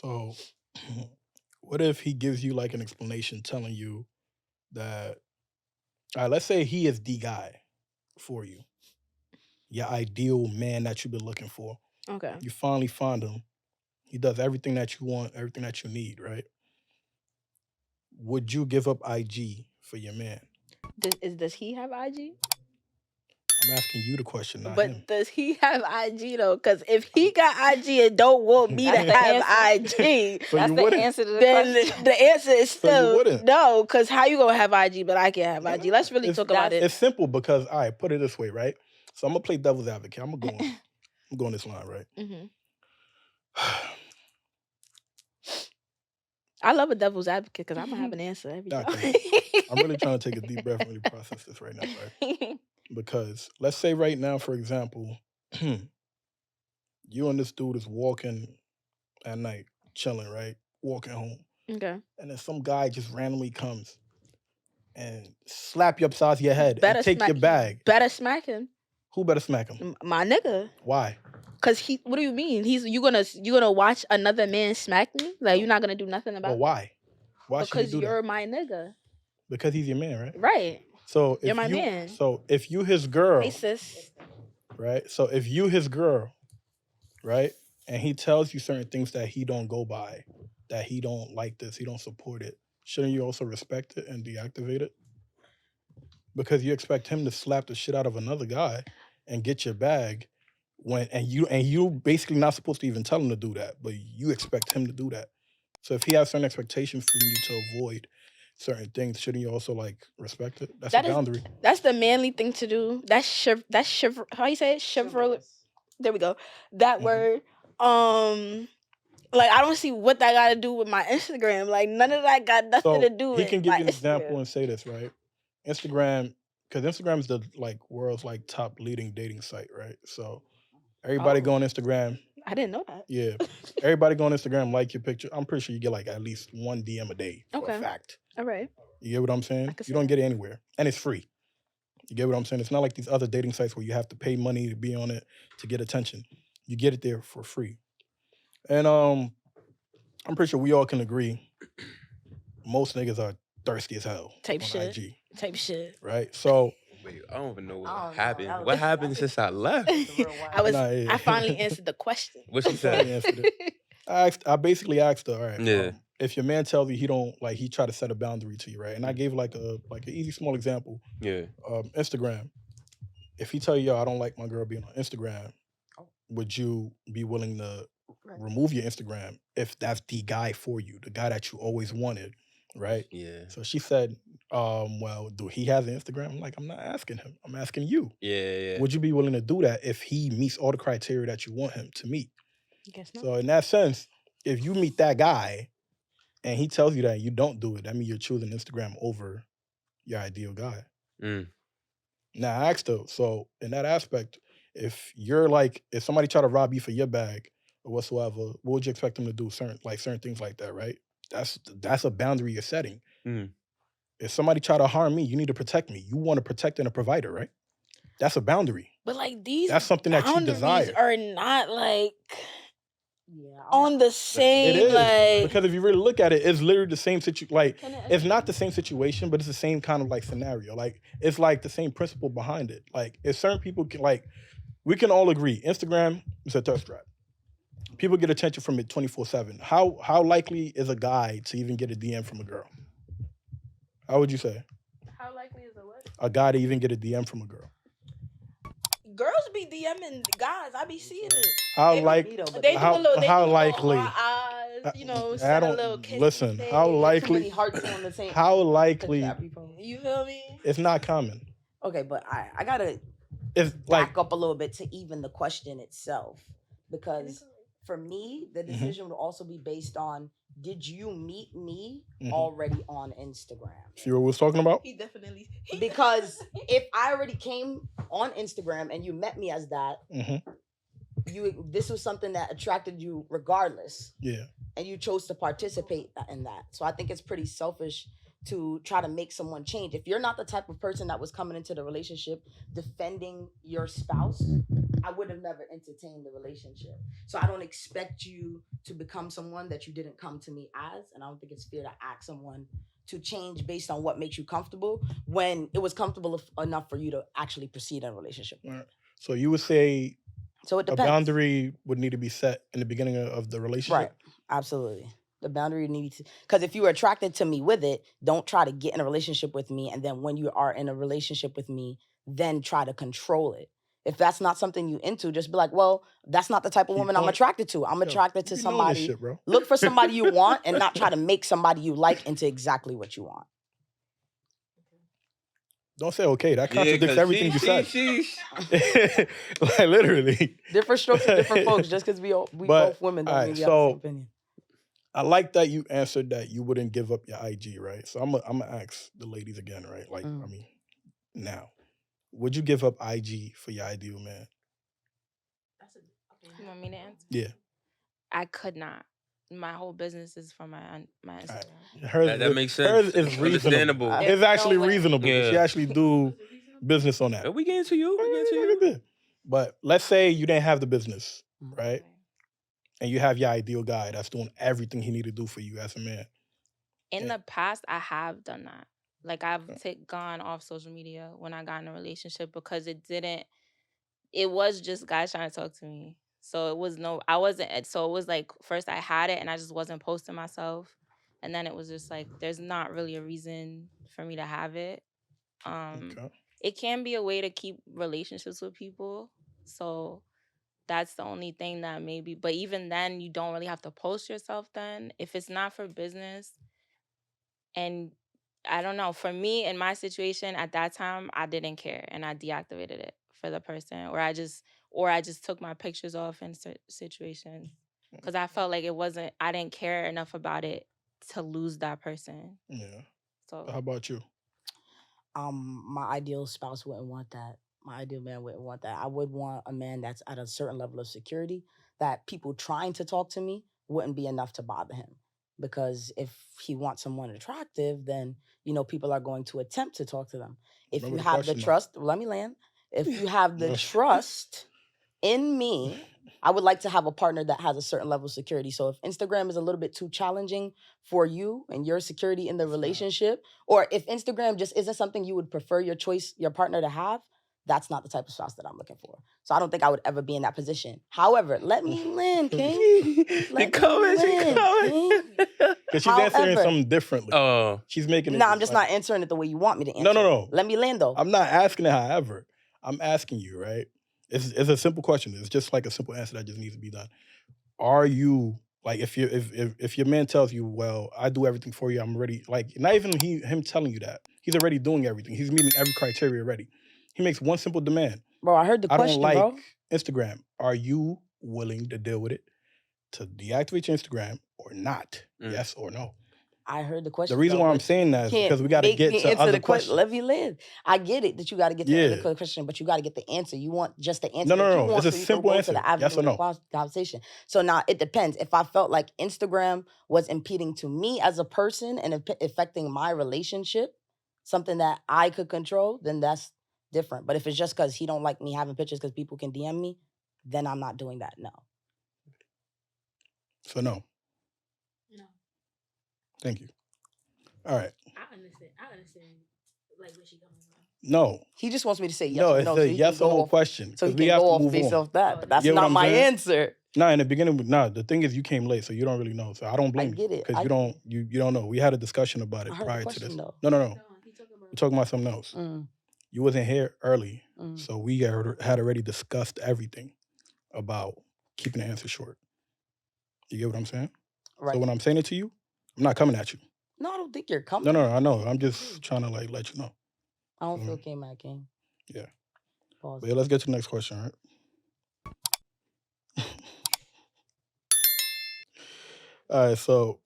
So, what if he gives you like an explanation telling you that, let's say he is the guy for you, your ideal man that you've been looking for. Okay. You finally find him. He does everything that you want, everything that you need, right? Would you give up IG for your man? Does he have IG? I'm asking you the question, not him. But does he have IG though? Because if he got IG and don't want me to That's the have answer. IG, So That's you the wouldn't. answer to the then question. the answer is So you still wouldn't. no. Because how you gonna have IG but I can't have No, IG? Let's really it's- talk about it. It's simple because, all right, put it this way, right? So I'm gonna play devil's advocate. I'm going this line, right? hmm I love a devil's advocate because I'm gonna have an answer every Nah, time. 'cause I'm really trying to take a deep breath and really process this right now, right? Because let's say right now, for example, you and this dude is walking at night, chilling, right? Walking home. Okay. And then some guy just randomly comes and slap you upside your head Better and take smack your bag. Better smack him, Who better smack him? my nigga. Why? Cause he. What do you mean? You gonna watch another man smack me? Like you're not gonna do nothing about But it? why? Why should Because you do you're that? my nigga, Because he's your man, right? right? So You're if my you, man. so if you his girl, Hey sis. right? So if you his girl, right, and he tells you certain things that he don't go by, that he don't like this, he don't support it, shouldn't you also respect it and deactivate it? Because you expect him to slap the shit out of another guy and get your bag when and you basically not supposed to even tell him to do that, but you expect him to do that. So if he has certain expectations from you to avoid certain things, shouldn't you also like respect it? That's That a is boundary. that's the manly thing to do. That's how you say it? Chivalry. There we go. That Mhm. word. Like I don't see what that got to do with my Instagram. Like none of that got nothing So to do he with can give my you an example Instagram. and say this, right? Instagram, because Instagram is the like world's like top leading dating site, right? So everybody go Oh, on Instagram. I didn't know that. Yeah. Everybody go on Instagram, like your picture. I'm pretty sure you get like at least one DM a day for a Okay. fact. All right. You get what I'm saying? I can You see don't that. get it anywhere. And it's free. You get what I'm saying? It's not like these other dating sites where you have to pay money to be on it to get attention. You get it there for free. And I'm pretty sure we all can agree most niggas are thirsty as hell Type on shit. IG, Type shit. right? So Wait, I don't even know what I don't know. happened. That was- What happened that's since I left? That's the real I was. Nah, yeah. I finally answered the question. What she you finally said? answered it. I basically asked her, all right, Yeah. if your man tells you he don't like he try to set a boundary to you, right? And I gave like an easy small example. Yeah. Instagram. If he tell you, yo, I don't like my girl being on Instagram, would you be willing to remove your Instagram if that's the guy for you, the guy that you always wanted, right? Yeah. So she said, well, do he have an Instagram? I'm like, I'm not asking him. I'm asking you. Yeah. Would you be willing to do that if he meets all the criteria that you want him to meet? Guess not. So in that sense, if you meet that guy and he tells you that you don't do it, that means you're choosing Instagram over your ideal guy. Mm. Now I asked her, so in that aspect, if you're like, if somebody try to rob you for your bag or whatsoever, what would you expect them to do? Certain things like that, right? That's a boundary you're setting. Mm. If somebody try to harm me, you need to protect me. You want to protect and a provider, right? That's a boundary. But like these That's something that you boundaries desire. are not like Yeah. on the It same is like. because if you really look at it, it's literally the same situation. Like Can it- it's not the same situation, but it's the same kind of like scenario. Like it's like the same principle behind it. Like if certain people can like, we can all agree, Instagram is a thirst trap. People get attention from it 24/7. How likely is a guy to even get a DM from a girl? How would you say How likely is it what? a guy to even get a DM from a girl? Girls be DMing guys. I be seeing it. How They be- like They do how a little. They how do likely? Little eyes, you know, I send a don't little kiss. listen. How Too likely? many hearts on the same. How likely? picture every post. You feel me? It's not common. Okay, but I gotta It's like back up a little bit to even the question itself, because for me the decision would also be based on, did you meet me Mhm. already on Instagram? see what we was talking about? He definitely. Because if I already came on Instagram and you met me as that, Mhm. this was something that attracted you regardless, Yeah. and you chose to participate in that. So I think it's pretty selfish to try to make someone change. If you're not the type of person that was coming into the relationship defending your spouse, I would have never entertained the relationship. So I don't expect you to become someone that you didn't come to me as, and I don't think it's fair to ask someone to change based on what makes you comfortable when it was comfortable enough for you to actually proceed in a relationship. Right. So you would say So it a depends. boundary would need to be set in the beginning of the relationship? Right. Absolutely. The boundary needs to, because if you were attracted to me with it, don't try to get in a relationship with me. And then when you are in a relationship with me, then try to control it. If that's not something you into, just be like, well, that's not the type of woman I'm attracted to. I'm attracted to somebody. Shit, bro. Look for somebody you want and not try to make somebody you like into exactly what you want. Don't say okay. That contradicts everything you said. Like literally. Different strokes for different folks. Just because we both women don't mean we have the same opinion. I like that you answered that you wouldn't give up your IG, right? So I'm gonna ask the ladies again, right? Like, I mean, now, would you give up IG for your ideal man? You want me to answer? Yeah. I could not. My whole business is for my Instagram. Right. That makes sense. Hers is reasonable. It's actually reasonable. Yeah. She actually do business on that. Are we getting to you? But let's say you didn't have the business, right? And you have your ideal guy that's doing everything he need to do for you as a man. In the past, I have done that. Like I've gone off social media when I got in a relationship because it was just guys trying to talk to me. So it was like first I had it and I just wasn't posting myself. And then it was just like, there's not really a reason for me to have it. It can be a way to keep relationships with people. So that's the only thing that maybe, but even then you don't really have to post yourself then. If it's not for business, and I don't know, for me in my situation at that time, I didn't care and I deactivated it for the person, or I just took my pictures off in situations because I felt like I didn't care enough about it to lose that person. Yeah. So how about you? My ideal spouse wouldn't want that. My ideal man wouldn't want that. I would want a man that's at a certain level of security that people trying to talk to me wouldn't be enough to bother him. Because if he wants someone attractive, then, people are going to attempt to talk to them. If you have the trust, let me land. If you have the trust in me, I would like to have a partner that has a certain level of security. So if Instagram is a little bit too challenging for you and your security in the relationship, or if Instagram just isn't something you would prefer your partner to have, that's not the type of spouse that I'm looking for. So I don't think I would ever be in that position. However, let me land, King. Because she's answering something differently. She's making it. No, I'm just not answering it the way you want me to answer. No. Let me land, though. I'm not asking it however. I'm asking you, right? It's a simple question. It's just like a simple answer that just needs to be done. Are you, like, if your man tells you, well, I do everything for you, I'm ready, like, not even him telling you that. He's already doing everything. He's meeting every criteria already. He makes one simple demand. Bro, I heard the question, I don't like bro. Instagram. Are you willing to deal with it? To deactivate your Instagram or not? Yes or no? I heard the question. The reason why I'm saying that is because we got to get to other questions. Let me live. I get it that you got to get to the other question, but you got to get the answer. You want just the answer. No. It's a simple answer. Yes or no? Conversation. So now it depends. If I felt like Instagram was impeding to me as a person and affecting my relationship, something that I could control, then that's different. But if it's just because he don't like me having pictures because people can DM me, then I'm not doing that. No. So no. Thank you. All right. I understand. Like where she coming from. No. He just wants me to say yes or or no. So It's a yes or no question. So he we can have go to off move based on. off that. But that's not my answer. No, in the beginning, the thing is you came late, so you don't really know. So I don't blame you. Because you don't know. We had a discussion about it prior to this. Though. No. We're talking about something else. You wasn't here early, so we had already discussed everything about keeping the answer short. You get what I'm saying? Right. So when I'm saying it to you, I'm not coming at you. No, I don't think you're coming. No, I know. I'm just trying to let you know. I don't feel came at King. Yeah. Pause. But yeah, let's get to the next question, right? All right, so